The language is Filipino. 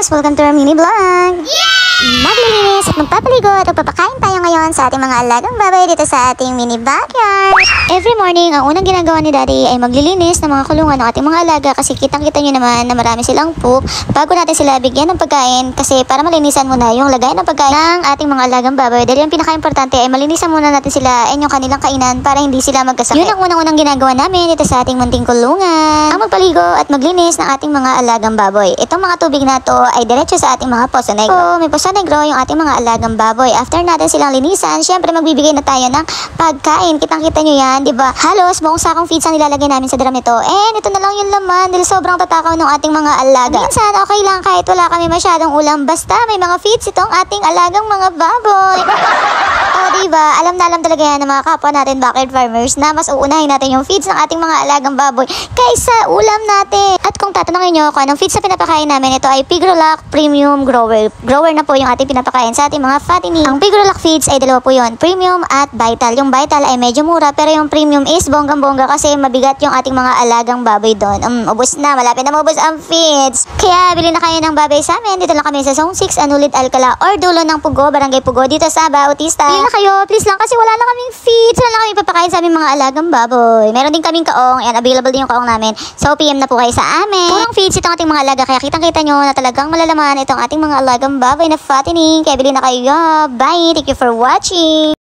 guys! Welcome to our mini vlog! Maglilinis at magpapaligo at magpapakain tayo ngayon sa ating mga alagang baboy dito sa ating mini backyard. Every morning, ang unang ginagawa ni Daddy ay maglilinis ng mga kulungan ng ating mga alaga kasi kitang-kita nyo naman na marami silang poop bago natin sila bigyan ng pagkain kasi para malinisan muna yung lagay ng pagkain ng ating mga alagang baboy. Dahil yung pinaka-importante ay malinisan muna natin sila and yung kanilang kainan para hindi sila magkasakit. Yun ang unang-unang ginagawa namin dito sa ating munting kulungan. Ang magpaligo at maglinis ng ating mga alagang baboy. Itong mga tubig na to ay diretso sa ating mga Poso Negro. May Poso Negro yung ating mga alagang baboy. After natin silang linisan, syempre magbibigay na tayo ng pagkain. Kitang-kita nyo yan, di ba? Halos buong sakong feeds ang nilalagay namin sa drum nito. And ito na lang yung laman dahil sobrang tatakaw ng ating mga alaga. Minsan, okay lang kahit wala kami masyadong ulam. Basta may mga feeds itong ating alagang mga baboy. Diba? Alam na alam talaga yan ng mga kapwa natin backyard farmers na mas uunahin natin yung feeds ng ating mga alagang baboy kaysa ulam natin. At kung tatanungin nyo kung anong feeds na pinapakain namin, ito ay Pigrolac Premium Grower. Grower na po yung ating pinapakain sa ating mga fattening. Ang Pigrolac feeds ay dalawa po yun, Premium at Vital. Yung Vital ay medyo mura pero yung Premium is bonggang-bongga kasi mabigat yung ating mga alagang baboy doon. Ubus na, malapit na maubos ang feeds. Kaya bili na kayo ng baboy sa amin. Dito lang kami sa Zone 6, Anulid, Alcala or dulo ng Pugo, Barangay Pugo dito sa Bautista. Bili na kayo, please lang kasi wala na kaming feeds. Wala na kaming papakain sa aming mga alagang baboy. Meron din kaming kaong. Yan, available din yung kaong namin. So, PM na po kayo sa amin. Purong feeds itong ating mga alaga. Kaya kitang-kita nyo na talagang malalaman itong ating mga alagang baboy na fattening. Kaya bili na kayo. Bye! Thank you for watching!